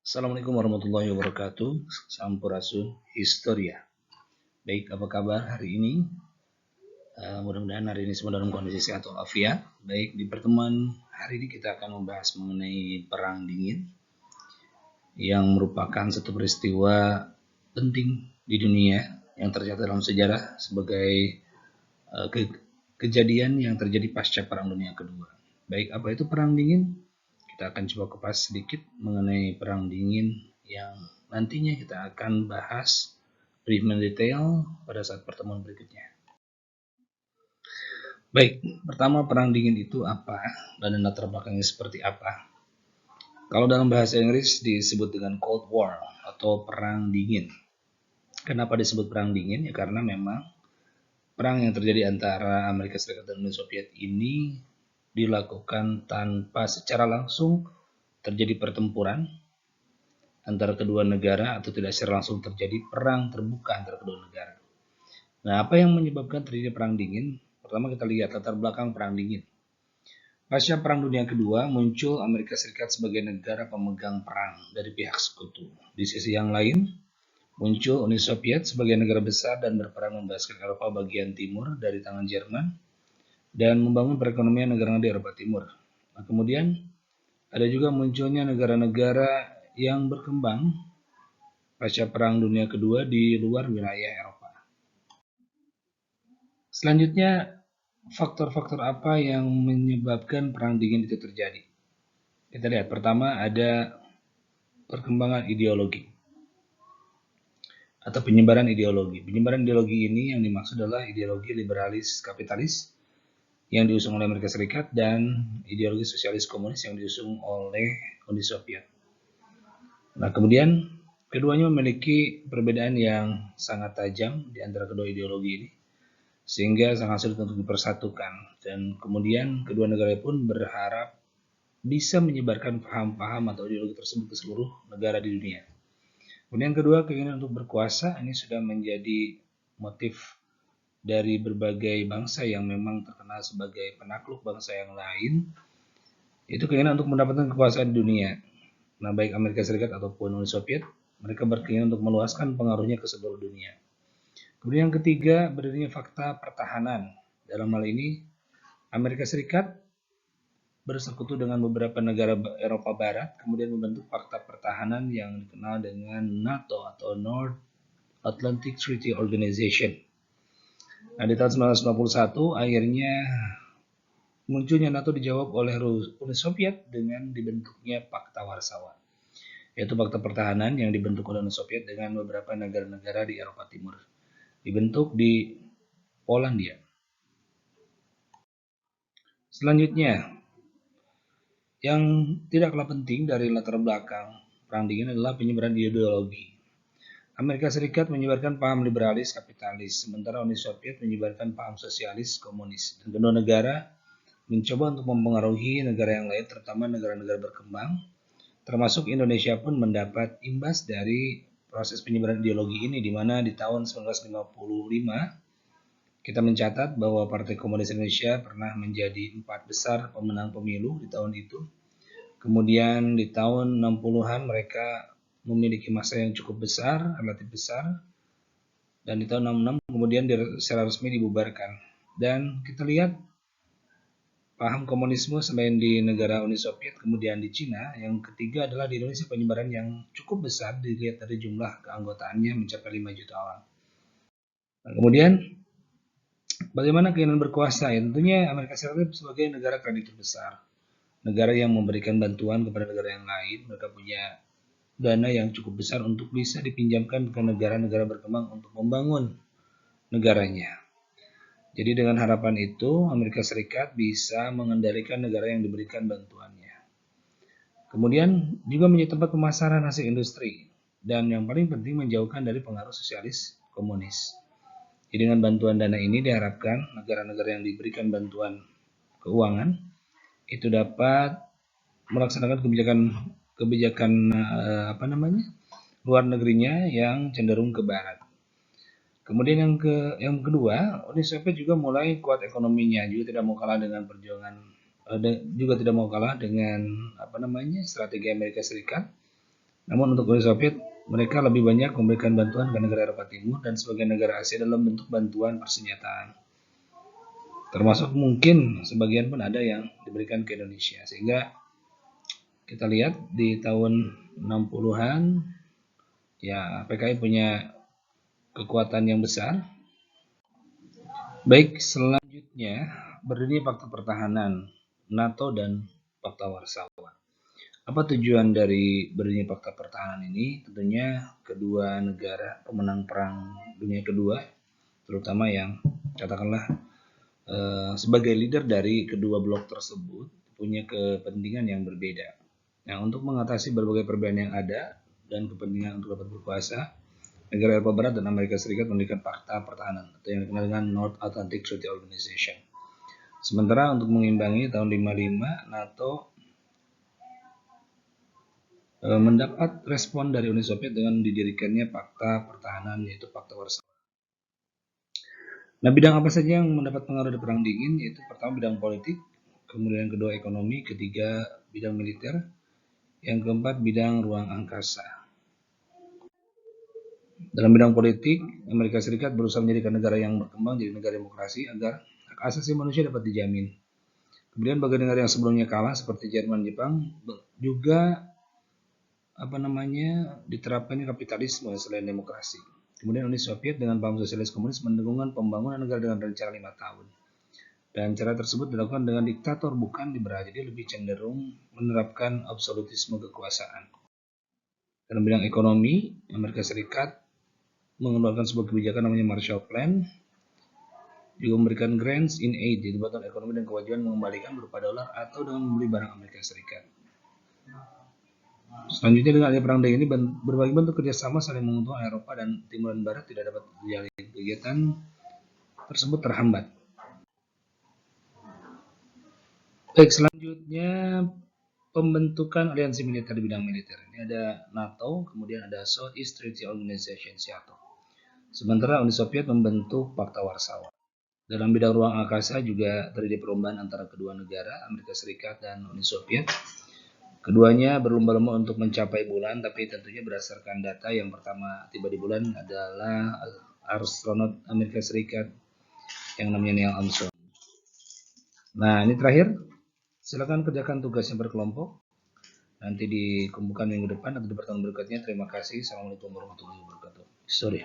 Assalamualaikum warahmatullahi wabarakatuh. Sampurasun Historia. Baik, apa kabar hari ini? Mudah-mudahan hari ini semua dalam kondisi sehat walafiat. Baik, di pertemuan hari ini kita akan membahas mengenai Perang Dingin yang merupakan satu peristiwa penting di dunia yang tercatat dalam sejarah sebagai kejadian yang terjadi pasca Perang Dunia Kedua. Baik, apa itu Perang Dingin? Kita akan coba kupas sedikit mengenai Perang Dingin yang nantinya kita akan bahas brief detail pada saat pertemuan berikutnya. Baik, pertama Perang Dingin itu apa dan latar belakangnya seperti apa? Kalau dalam bahasa Inggris disebut dengan Cold War atau Perang Dingin. Kenapa disebut Perang Dingin? Ya karena memang perang yang terjadi antara Amerika Serikat dan Uni Soviet ini dilakukan tanpa secara langsung terjadi pertempuran antara kedua negara atau tidak secara langsung terjadi perang terbuka antara kedua negara. Nah, apa yang menyebabkan terjadi perang dingin? Pertama kita lihat latar belakang perang dingin. Pasca Perang Dunia Kedua muncul Amerika Serikat sebagai negara pemegang perang dari pihak sekutu. Di sisi yang lain, muncul Uni Soviet sebagai negara besar dan berperan membebaskan Eropa bagian timur dari tangan Jerman dan membangun perekonomian negara di Eropa Timur. Nah, kemudian ada juga munculnya negara-negara yang berkembang pasca Perang Dunia Kedua di luar wilayah Eropa. Selanjutnya, faktor-faktor apa yang menyebabkan Perang Dingin itu terjadi? Kita lihat, pertama ada perkembangan ideologi atau penyebaran ideologi. Penyebaran ideologi ini yang dimaksud adalah ideologi liberalis kapitalis yang diusung oleh Amerika Serikat dan ideologi sosialis komunis yang diusung oleh Uni Soviet. Nah, kemudian keduanya memiliki perbedaan yang sangat tajam di antara kedua ideologi ini, sehingga sangat sulit untuk dipersatukan. Dan kemudian kedua negara pun berharap bisa menyebarkan paham-paham atau ideologi tersebut ke seluruh negara di dunia. Kemudian kedua, keinginan untuk berkuasa ini sudah menjadi motif dari berbagai bangsa yang memang terkenal sebagai penakluk bangsa yang lain, itu keinginan untuk mendapatkan kekuasaan di dunia. Nah, baik Amerika Serikat ataupun Uni Soviet, mereka berkeinginan untuk meluaskan pengaruhnya ke seluruh dunia. Kemudian yang ketiga, berdirinya fakta pertahanan. Dalam hal ini, Amerika Serikat bersekutu dengan beberapa negara Eropa Barat, kemudian membentuk fakta pertahanan yang dikenal dengan NATO atau North Atlantic Treaty Organization. Nah, di tahun 1991 akhirnya munculnya NATO dijawab oleh Uni Soviet dengan dibentuknya Pakta Warsawa, yaitu fakta pertahanan yang dibentuk oleh Uni Soviet dengan beberapa negara-negara di Eropa Timur. Dibentuk di Polandia. Selanjutnya, yang tidak kalah penting dari latar belakang Perang Dingin adalah penyebaran ideologi. Amerika Serikat menyebarkan paham liberalis kapitalis, sementara Uni Soviet menyebarkan paham sosialis komunis. Dan kedua negara mencoba untuk mempengaruhi negara yang lain, terutama negara-negara berkembang, termasuk Indonesia pun mendapat imbas dari proses penyebaran ideologi ini, di mana di tahun 1955 kita mencatat bahwa Partai Komunis Indonesia pernah menjadi 4 besar pemenang pemilu di tahun itu. Kemudian di tahun 60-an mereka memiliki masa yang cukup besar, relatif besar, dan di tahun 66 kemudian secara resmi dibubarkan. Dan kita lihat paham komunisme selain di negara Uni Soviet, kemudian di Cina, yang ketiga adalah di Indonesia penyebaran yang cukup besar dilihat dari jumlah keanggotaannya mencapai 5 juta orang. Nah, kemudian bagaimana keinginan berkuasa? Ya, tentunya Amerika Serikat sebagai negara kreditur besar, negara yang memberikan bantuan kepada negara yang lain, mereka punya dana yang cukup besar untuk bisa dipinjamkan ke negara-negara berkembang untuk membangun negaranya. Jadi dengan harapan itu, Amerika Serikat bisa mengendalikan negara yang diberikan bantuannya. Kemudian juga menjadi tempat pemasaran hasil industri, dan yang paling penting menjauhkan dari pengaruh sosialis komunis. Jadi dengan bantuan dana ini diharapkan negara-negara yang diberikan bantuan keuangan itu dapat melaksanakan kebijakan luar negerinya yang cenderung ke barat. Kemudian yang kedua, Uni Soviet juga mulai kuat ekonominya, juga tidak mau kalah dengan strategi Amerika Serikat, Namun untuk Uni Soviet, mereka lebih banyak memberikan bantuan ke negara Eropa Timur dan sebagian negara Asia dalam bentuk bantuan persenjataan. Termasuk mungkin sebagian pun ada yang diberikan ke Indonesia. Sehingga kita lihat di tahun 60-an, ya PKI punya kekuatan yang besar. Baik, selanjutnya berdiri Fakta Pertahanan NATO dan Fakta Warsawa. Apa tujuan dari berdirinya Fakta Pertahanan ini? Tentunya kedua negara pemenang Perang Dunia Kedua, terutama yang katakanlah sebagai leader dari kedua blok tersebut, punya kepentingan yang berbeda. Nah, untuk mengatasi berbagai perbedaan yang ada dan kepentingan untuk dapat berkuasa, negara Eropa Barat dan Amerika Serikat mendirikan Fakta Pertahanan atau yang dikenal dengan North Atlantic Treaty Organization. Sementara untuk mengimbangi tahun 55, NATO mendapat respon dari Uni Soviet dengan didirikannya Fakta Pertahanan, yaitu Fakta Warsawa. Nah, bidang apa saja yang mendapat pengaruh dari Perang Dingin? Yaitu pertama bidang politik, kemudian kedua ekonomi, ketiga bidang militer, yang keempat bidang ruang angkasa. Dalam bidang politik, Amerika Serikat berusaha menjadikan negara yang berkembang jadi negara demokrasi agar hak asasi manusia dapat dijamin. Kemudian bagi negara yang sebelumnya kalah seperti Jerman, Jepang juga diterapkan kapitalisme selain demokrasi. Kemudian Uni Soviet dengan paham sosialis komunis mendengungkan pembangunan negara dengan rencana 5 tahun. Dan cara tersebut dilakukan dengan diktator bukan liberal, jadi lebih cenderung menerapkan absolutisme kekuasaan. Dalam bidang ekonomi, Amerika Serikat mengeluarkan sebuah kebijakan namanya Marshall Plan, juga memberikan grants in aid, yaitu bantuan ekonomi dan kewajiban mengembalikan berupa dolar atau dengan membeli barang Amerika Serikat. Selanjutnya dengan adanya perang dingin ini berbagai bentuk kerjasama saling menguntungkan Eropa dan Timur dan Barat tidak dapat terjalin. Kegiatan tersebut terhambat. Baik, selanjutnya pembentukan aliansi militer di bidang militer. Ini ada NATO, kemudian ada Southeast Treaty Organization (SEATO). Sementara Uni Soviet membentuk Fakta Warsawa. Dalam bidang ruang angkasa juga terjadi perlombaan antara kedua negara, Amerika Serikat dan Uni Soviet. Keduanya berlomba-lomba untuk mencapai bulan, tapi tentunya berdasarkan data yang pertama tiba di bulan adalah astronot Amerika Serikat yang namanya Neil Armstrong. Nah, ini terakhir. Silakan kerjakan tugasnya berkelompok. Nanti dikumpulkan minggu depan atau di pertemuan berikutnya. Terima kasih. Assalamualaikum warahmatullahi wabarakatuh. Sorry.